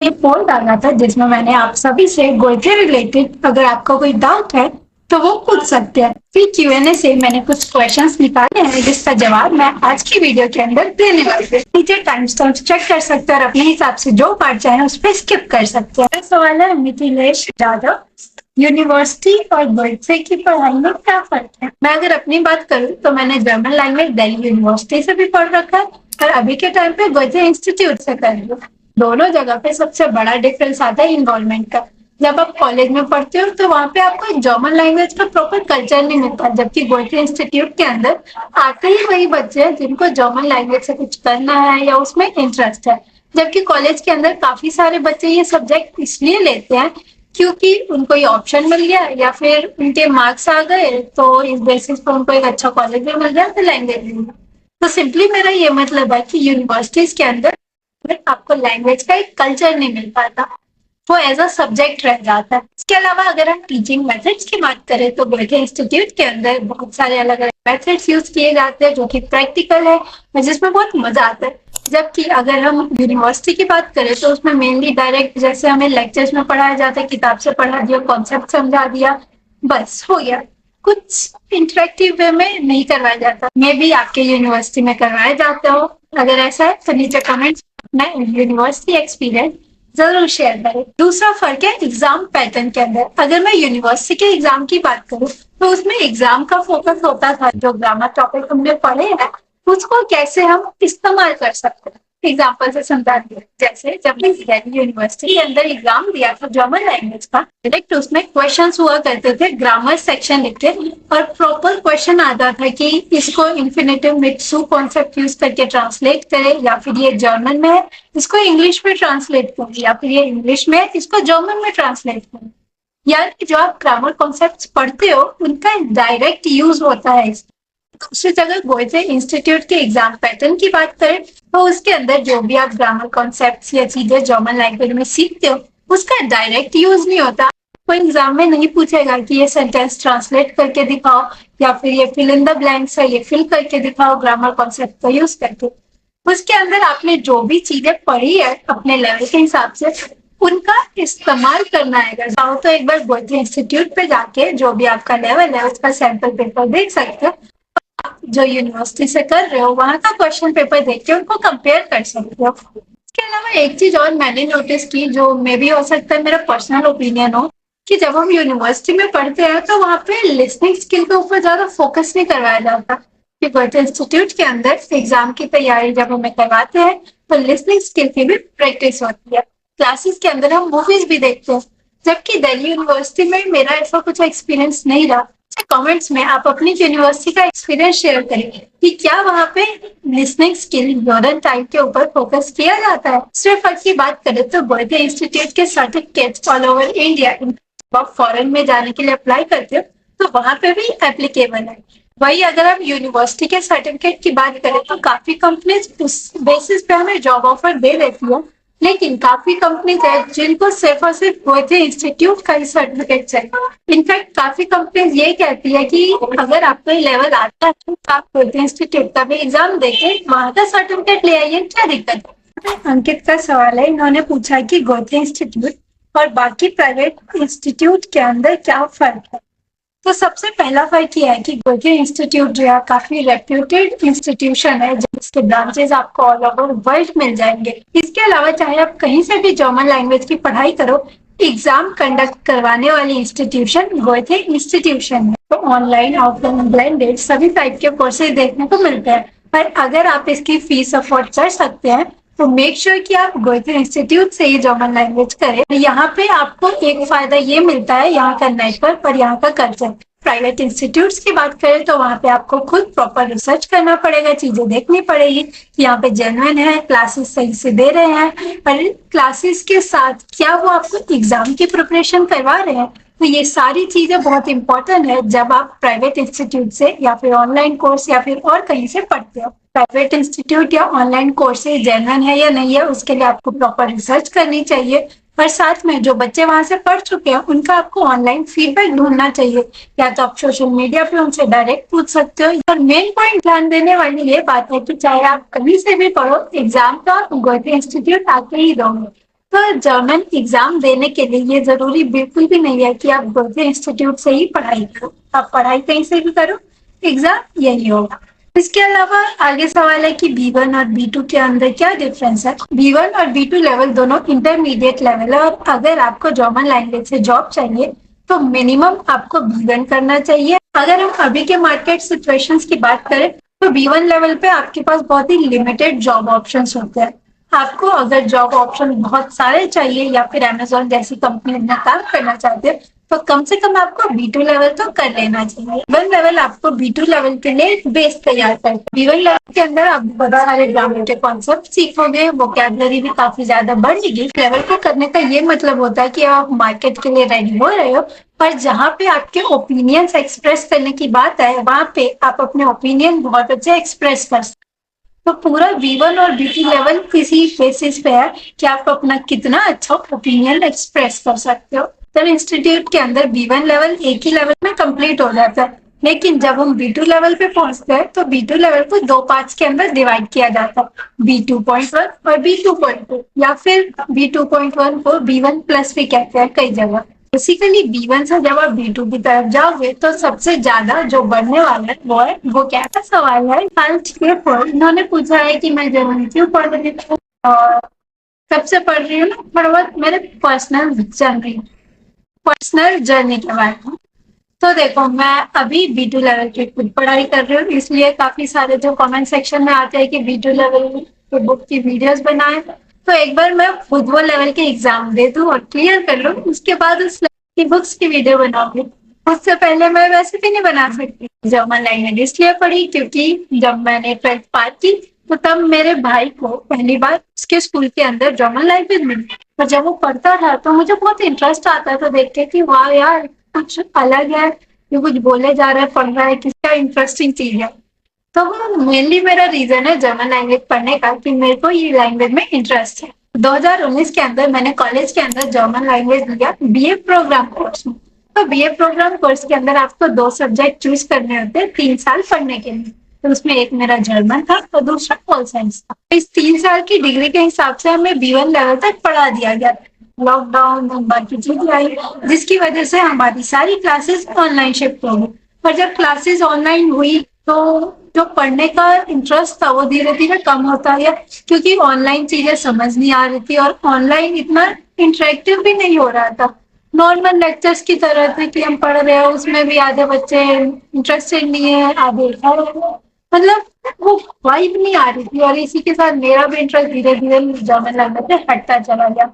ये पोल डाला था जिसमें मैंने आप सभी से गोल के रिलेटेड अगर आपका कोई डाउट है तो वो पूछ सकते हैं। फिर Q&A से मैंने कुछ क्वेश्चंस निकाले हैं जिसका जवाब मैं आज की वीडियो के अंदर देने वाली हूँ। नीचे टाइम स्टैम्प चेक कर सकते हैं और अपने हिसाब से जो पार्ट चाहे उस पर स्किप कर सकते हैं। मेरा सवाल है मिथिलेश यादव, यूनिवर्सिटी और गोइत्से की पढ़ाई में क्या फर्क है? मैं अगर अपनी बात करूँ तो मैंने जर्मन लैंग्वेज दिल्ली यूनिवर्सिटी से भी पढ़ रखा है और अभी के टाइम पे गोइत्से इंस्टीट्यूट से कर रही हूँ। दोनों जगह पे सबसे बड़ा डिफरेंस आता है इन्वॉल्वमेंट का। जब आप कॉलेज में पढ़ते हो तो वहाँ पे आपको जर्मन लैंग्वेज का प्रॉपर कल्चर नहीं मिलता, जबकि गोइथे इंस्टीट्यूट के अंदर आते ही वही बच्चे हैं जिनको जर्मन लैंग्वेज से कुछ करना है या उसमें इंटरेस्ट है। जबकि कॉलेज के अंदर काफी सारे बच्चे ये सब्जेक्ट इसलिए लेते हैं क्योंकि उनको ये ऑप्शन मिल गया या फिर उनके मार्क्स आ गए तो इस बेसिस पर उनको एक अच्छा कॉलेज भी मिल गया तो लैंग्वेज भी। तो सिंपली मेरा ये मतलब है कि यूनिवर्सिटीज के अंदर आपको लैंग्वेज का एक कल्चर नहीं मिल पाता, वो एज अ सब्जेक्ट रह जाता है। इसके अलावा अगर हम टीचिंग मेथड्स की बात करें तो गोइथे इंस्टीट्यूट के अंदर बहुत सारे अलग अलग मेथड्स यूज किए जाते हैं जो कि प्रैक्टिकल है और जिसमें बहुत मजा आता है। जबकि अगर हम यूनिवर्सिटी की बात करें तो उसमें मेनली डायरेक्ट जैसे हमें लेक्चर्स में पढ़ाया जाता है, किताब से पढ़ा दिया, कॉन्सेप्ट समझा दिया, बस हो गया। कुछ इंटरेक्टिव वे में नहीं करवाया जाता। मे भी आपके यूनिवर्सिटी में करवाया जाता हो, अगर ऐसा है तो नीचे कमेंट्स अपना यूनिवर्सिटी एक्सपीरियंस जरूर शेयर करें। दूसरा फर्क है एग्जाम पैटर्न के अंदर। अगर मैं यूनिवर्सिटी के एग्जाम की बात करूं तो उसमें एग्जाम का फोकस होता था जो ग्रामर टॉपिक हमने पढ़े हैं उसको कैसे हम इस्तेमाल कर सकते हैं। एग्जाम्पल से समझा दिया, जैसे जब मैं दिल्ली यूनिवर्सिटी के अंदर एग्जाम दिया था जर्मन लैंग्वेज का, डायरेक्ट उसमें क्वेश्चंस हुआ करते थे ग्रामर सेक्शन लिख के और प्रॉपर क्वेश्चन आता था कि इसको इन्फिनेटिव में सू कॉन्सेप्ट यूज करके ट्रांसलेट करें, या फिर ये जर्मन में है इसको इंग्लिश में ट्रांसलेट करें, या फिर ये इंग्लिश में है इसको जर्मन में ट्रांसलेट करें। यानी जो आप ग्रामर कॉन्सेप्ट पढ़ते हो उनका डायरेक्ट यूज होता है। दूसरी जगह गोइथे इंस्टीट्यूट के एग्जाम पैटर्न की बात करें तो उसके अंदर जो भी आप ग्रामर कॉन्सेप्ट्स या चीजें जर्मन लैंग्वेज में सीखते हो उसका डायरेक्ट यूज नहीं होता। कोई एग्जाम में नहीं पूछेगा कि ये सेंटेंस ट्रांसलेट करके दिखाओ या फिर ये फिल इन द ब्लैंक्स है ये फिल करके दिखाओ ग्रामर कॉन्सेप्ट का यूज करके। उसके अंदर आपने जो भी चीजें पढ़ी है अपने लेवल के हिसाब से उनका इस्तेमाल करना है। चाहो तो एक बार गोइथे इंस्टीट्यूट पे जाके जो भी आपका लेवल है उसका सैंपल पेपर देख सकते हो, जो यूनिवर्सिटी से कर रहे हो वहां का क्वेश्चन पेपर देख के उनको कंपेयर कर सकते हो। इसके अलावा एक चीज और मैंने नोटिस की जो मे भी हो सकता है मेरा पर्सनल ओपिनियन हो, कि जब हम यूनिवर्सिटी में पढ़ते हैं तो वहां पे लिसनिंग स्किल के ऊपर ज्यादा फोकस नहीं करवाया जाता। कि गोइथे इंस्टीट्यूट के अंदर एग्जाम की तैयारी जब हमें करवाते हैं तो लिसनिंग स्किल की भी प्रैक्टिस होती है। क्लासेस के अंदर हम मूवीज भी देखते हैं, जबकि दिल्ली यूनिवर्सिटी में मेरा ऐसा कुछ एक्सपीरियंस नहीं रहा। कमेंट्स में आप अपनी यूनिवर्सिटी का एक्सपीरियंस शेयर करें कि क्या वहाँ पे लिसनिंग स्किल मॉडर्न टाइम के ऊपर फोकस किया जाता है। सिर्फ की बात करें तो गोइथे इंस्टीट्यूट के सर्टिफिकेट्स ऑल ओवर इंडिया आप फॉरेन में जाने के लिए अप्लाई करते हो तो वहाँ पे भी एप्लीकेबल है। वही अगर हम यूनिवर्सिटी के सर्टिफिकेट की बात करें तो काफी कंपनीज उस बेसिस पे हमें जॉब ऑफर दे देती है, लेकिन काफी कंपनीज है जिनको सिर्फ और सिर्फ गोइथे इंस्टीट्यूट का ही सर्टिफिकेट चाहिए। इनफैक्ट काफी कंपनीज ये कहती है कि अगर आपको लेवल आता है तो आप गोइथे इंस्टीट्यूट का भी एग्जाम देके वहां का सर्टिफिकेट ले आइए, क्या दिक्कत है। अंकित का सवाल है, इन्होंने पूछा कि गोइथे इंस्टीट्यूट और बाकी प्राइवेट इंस्टीट्यूट के अंदर क्या फर्क है। तो सबसे पहला फर्क यह है कि गोइथे इंस्टीट्यूट जो है काफी रेप्यूटेड इंस्टीट्यूशन है जिसके ब्रांचेस आपको ऑल ओवर वर्ल्ड मिल जाएंगे। इसके अलावा चाहे आप कहीं से भी जर्मन लैंग्वेज की पढ़ाई करो, एग्जाम कंडक्ट करवाने वाली इंस्टीट्यूशन गोइथे इंस्टीट्यूशन है। तो ऑनलाइन ऑफलाइन ब्लेंडेड सभी टाइप के कोर्सेज देखने को मिलते हैं, पर अगर आप इसकी फीस अफोर्ड कर सकते हैं तो मेक श्योर कि आप गोइथे इंस्टीट्यूट से ही जर्मन लैंग्वेज करें। यहाँ पे आपको एक फायदा ये मिलता है यहाँ का नेटवर्क और यहाँ का कल्चर। प्राइवेट इंस्टीट्यूट्स की बात करें तो वहाँ पे आपको खुद प्रॉपर रिसर्च करना पड़ेगा, चीजें देखनी पड़ेगी कि यहाँ पे जेन्युइन है, क्लासेस सही से दे रहे हैं, और क्लासेस के साथ क्या वो आपको एग्जाम की प्रिपरेशन करवा रहे हैं। तो ये सारी चीजें बहुत इंपॉर्टेंट है जब आप प्राइवेट इंस्टीट्यूट से या फिर ऑनलाइन कोर्स या फिर और कहीं से पढ़ते हो। प्राइवेट इंस्टीट्यूट या ऑनलाइन कोर्सेज जेन्युइन है या नहीं है उसके लिए आपको प्रॉपर रिसर्च करनी चाहिए, और साथ में जो बच्चे वहां से पढ़ चुके हैं उनका आपको ऑनलाइन फीडबैक ढूंढना चाहिए, या तो आप सोशल मीडिया पे उनसे डायरेक्ट पूछ सकते हो। और मेन पॉइंट ध्यान देने वाली ये बात है कि चाहे आप कहीं से भी पढ़ो, एग्जाम का गोइथे इंस्टीट्यूट आके ही दोगे। तो जर्मन एग्जाम देने के लिए ये जरूरी बिल्कुल भी नहीं है कि आप गोethe इंस्टीट्यूट से ही पढ़ाई करो, आप पढ़ाई कहीं से भी करो, एग्जाम यही होगा। इसके अलावा आगे सवाल है कि B1 और B2 के अंदर क्या डिफरेंस है। B1 और B2 लेवल दोनों इंटरमीडिएट लेवल है, और अगर आपको जर्मन लैंग्वेज से जॉब चाहिए तो मिनिमम आपको B1 करना चाहिए। अगर हम अभी के मार्केट सिचुएशंस की बात करें तो B1 लेवल पे आपके पास बहुत ही लिमिटेड जॉब ऑप्शंस होते हैं। आपको अगर जॉब ऑप्शन बहुत सारे चाहिए या फिर अमेजोन जैसी कंपनी में काम करना चाहते हैं तो कम से कम आपको B2 लेवल तो कर लेना चाहिए। B1 लेवल आपको B2 लेवल के लिए बेस तैयार करता है। B1 लेवल के अंदर आप बहुत सारे ग्रामर के कॉन्सेप्ट सीखोगे, वोकैबुलरी भी काफी ज्यादा बढ़ेगी। लेवल को करने का ये मतलब होता है कि आप मार्केट के लिए रेडी हो रहे हो, पर जहाँ पे आपके ओपिनियंस एक्सप्रेस करने की बात है वहाँ पे आप अपने ओपिनियन बहुत अच्छे एक्सप्रेस कर सकते। तो पूरा B1 और B2 लेवल किसी बेसिस पे है कि आप अपना कितना अच्छा ओपिनियन एक्सप्रेस कर सकते हो। तो इंस्टीट्यूट के अंदर B1 लेवल एक ही लेवल में कंप्लीट हो जाता है, लेकिन जब हम B2 लेवल पे पहुंचते हैं तो B2 लेवल को दो पार्ट्स के अंदर डिवाइड किया जाता है, B2.1 और B2.2, या फिर B2.1 को B1 प्लस भी कहते हैं कई जगह। बेसिकली B1 से जब आप B2 की तरफ जाओगे तो सबसे ज्यादा जो बढ़ने वाला है वो क्या का सवाल है। इन्होंने पूछा है कि मैं जर्मन क्यों पढ़ रही हूँ, और सबसे पढ़ रही हूँ ना थोड़ा बहुत मेरे पर्सनल जर्नी के बारे में। तो देखो मैं अभी B2 लेवल की खुद पढ़ाई कर रही हूँ, इसलिए काफी सारे जो कमेंट सेक्शन में आते हैं कि B2 लेवल की बुक की वीडियोस बनाए, तो एक बार मैं खुद वो लेवल के एग्जाम दे दूं और क्लियर कर लूं, उसके बाद उस लेवल की बुक्स की वीडियो बनाऊंगी। उससे पहले मैं वैसे भी नहीं बना सकती। जर्मन लैंग्वेज इसलिए पढ़ी क्योंकि जब मैंने 12th पास की तो तब मेरे भाई को पहली बार उसके स्कूल के अंदर जर्मन लैंग्वेज मिली, और जब वो पढ़ता था तो मुझे बहुत इंटरेस्ट आता था देख के कि वाह यार कुछ अलग है, ये कुछ बोले जा रहा है, पढ़ रहा है, किसका इंटरेस्टिंग चीज है। तो वो मेनली मेरा रीजन है जर्मन लैंग्वेज पढ़ने का कि मेरे को ये लैंग्वेज में इंटरेस्ट है। 2019 के अंदर मैंने कॉलेज के अंदर जर्मन लैंग्वेज लिया बीए प्रोग्राम कोर्स में। तो बीए प्रोग्राम कोर्स के अंदर आपको दो सब्जेक्ट चूज करने होते हैं 3 साल पढ़ने के लिए। तो उसमें एक मेरा जर्मन था और दूसरा पोल साइंस था। इस 3 साल की डिग्री के हिसाब से हमें B1 लेवल तक पढ़ा दिया गया। लॉकडाउन और बाकी चीजें आई जिसकी वजह से हमारी सारी क्लासेस ऑनलाइन शिफ्ट हो गई। पर जब क्लासेस ऑनलाइन हुई तो जो पढ़ने का इंटरेस्ट था वो धीरे धीरे कम होता गया, क्योंकि ऑनलाइन चीजें समझ नहीं आ रही थी और ऑनलाइन इतना इंटरेक्टिव भी नहीं हो रहा था। नॉर्मल लेक्चर्स की तरह थे कि हम पढ़ रहे हैं, उसमें भी आधे बच्चे इंटरेस्टेड नहीं है, आधे मतलब वो वाइब नहीं आ रही थी, और इसी के साथ मेरा भी इंटरेस्ट धीरे धीरे जर्मन लैंग्वेज से हटता चला गया।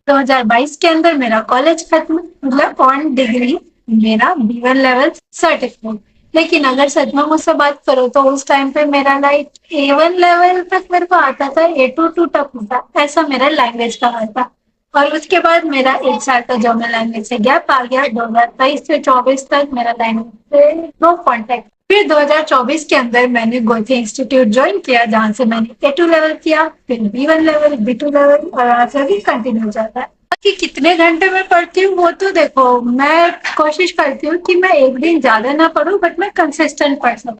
2022 के अंदर मेरा कॉलेज खत्म, मतलब ऑन डिग्री मेरा B1 लेवल सर्टिफिकेट। लेकिन अगर सच में मुझसे बात करो तो उस टाइम पे मेरा लाइक A1 लेवल तक मेरे को आता था, A2 तक होता, ऐसा मेरा लैंग्वेज का हाल था। और उसके बाद मेरा 1 साल का जर्मन लैंग्वेज से गैप आ गया। 2023 से 24 तक मेरा लैंग्वेज से नो कॉन्टेक्ट। फिर 2024 के अंदर मैंने गोethe इंस्टीट्यूट ज्वाइन किया, जहां से मैंने A2 लेवल किया, फिर B1 लेवल, B2 लेवल, और आगे भी कंटिन्यू जाता है। कि कितने घंटे में पढ़ती हूँ वो तो देखो, मैं कोशिश करती हूँ कि मैं एक दिन ज्यादा ना पढूं, बट मैं कंसिस्टेंट पढ़ सकूं।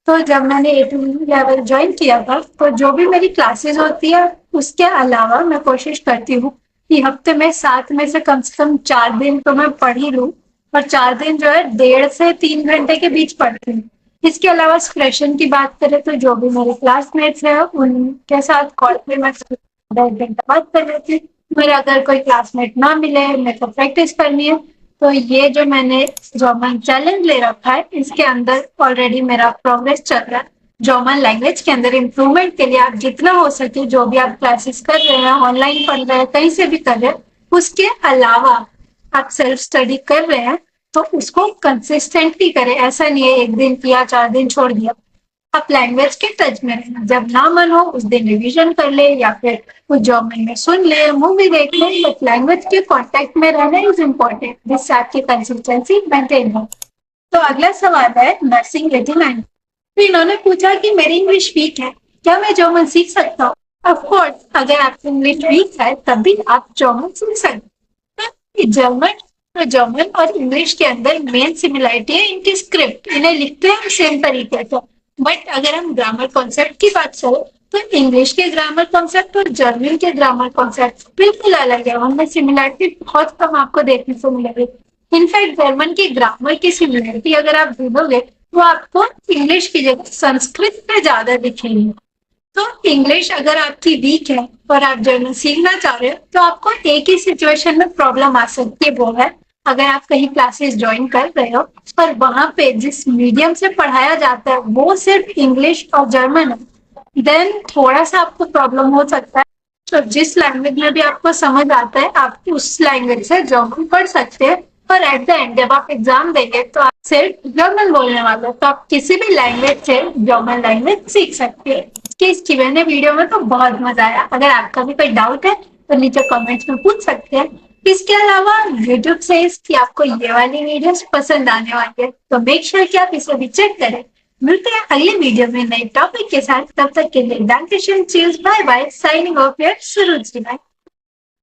तो जब मैंने A2 लेवल ज्वाइन किया था तो जो भी मेरी क्लासेस होती है उसके अलावा मैं कोशिश करती हूँ कि हफ्ते में 7 में से कम 4 दिन तो मैं पढ़ ही लूं, और 4 दिन जो है 1.5 से 3 घंटे के बीच पढ़ती हूँ। इसके अलावा एक्सप्रेशन की बात करें तो जो भी मेरे क्लासमेट्स हैं उनके साथ कॉल पे मैं 1.5 घंटा बात कर लेती हूँ। मेरा अगर कोई क्लासमेट ना मिले, मेरे को प्रैक्टिस करनी है, तो ये जो मैंने जर्मन चैलेंज ले रखा है इसके अंदर ऑलरेडी मेरा प्रोग्रेस चल रहा है। जर्मन लैंग्वेज के अंदर इम्प्रूवमेंट के लिए आप जितना हो सके जो भी आप क्लासेस कर रहे हैं, ऑनलाइन पढ़ रहे हैं, कहीं से भी कर रहे हैं, उसके अलावा आप सेल्फ स्टडी कर रहे हैं तो उसको कंसिस्टेंटली करें। ऐसा नहीं है एक दिन किया 4 दिन छोड़ दिया। आप लैंग्वेज के टच में रहना, जब ना मन हो उस दिन रिवीजन कर ले या फिर कुछ जर्मन में सुन ले, मूवी देख ले, बट लैंग्वेज के कांटेक्ट में रहना इज इम्पोर्टेंट, जिससे आपकी कंसिस्टेंसी मेंटेन हो। तो अगला सवाल है नर्सिंग लिटिल। तो इन्होंने पूछा कि मेरी इंग्लिश वीक है, क्या मैं जर्मन सीख सकता हूँ? ऑफकोर्स, अगर आपकी इंग्लिश वीक है तभी आप जर्मन सीख सकते हैं। जर्मन और इंग्लिश के अंदर मेन सिमिलरिटी है इनकी स्क्रिप्ट, इन्हें लिखते हैं सेम तरीके से, बट अगर हम ग्रामर कॉन्सेप्ट की बात करें तो इंग्लिश के ग्रामर कॉन्सेप्ट और जर्मन के ग्रामर कॉन्सेप्ट बिल्कुल अलग है, उनमें सिमिलरिटी बहुत कम आपको देखने को मिलेगी। इनफैक्ट जर्मन के ग्रामर की सिमिलरिटी अगर आप ढूंढोगे तो आपको इंग्लिश की जगह संस्कृत में ज्यादा दिखेगी। तो इंग्लिश अगर आपकी वीक है और आप जर्मन सीखना चाह रहे हो तो आपको एक ही सिचुएशन में प्रॉब्लम आ सकती है, वो है अगर आप कहीं क्लासेस ज्वाइन कर रहे हो और वहां पे जिस मीडियम से पढ़ाया जाता है वो सिर्फ इंग्लिश और जर्मन है, देन थोड़ा सा आपको प्रॉब्लम हो सकता है। तो जिस लैंग्वेज में भी आपको समझ आता है आप उस लैंग्वेज से जर्मन पढ़ सकते हैं, और एट द एंड जब आप एग्जाम देंगे तो आप सिर्फ जर्मन बोलने वाले हो, तो आप किसी भी लैंग्वेज से जर्मन लैंग्वेज सीख सकते हैं। इस Q&A वीडियो में तो बहुत मजा आया। अगर आपका भी कोई डाउट है तो नीचे कमेंट्स में पूछ सकते हैं। इसके अलावा YouTube से कि आपको ये वाली वीडियोस पसंद आने वाली है, तो मेक श्योर कि आप इसे भी चेक करें। मिलते हैं अगले वीडियो में नए टॉपिक के साथ, तब तक के लिए dankeschön, cheers, bye bye, signing off your Suruchi.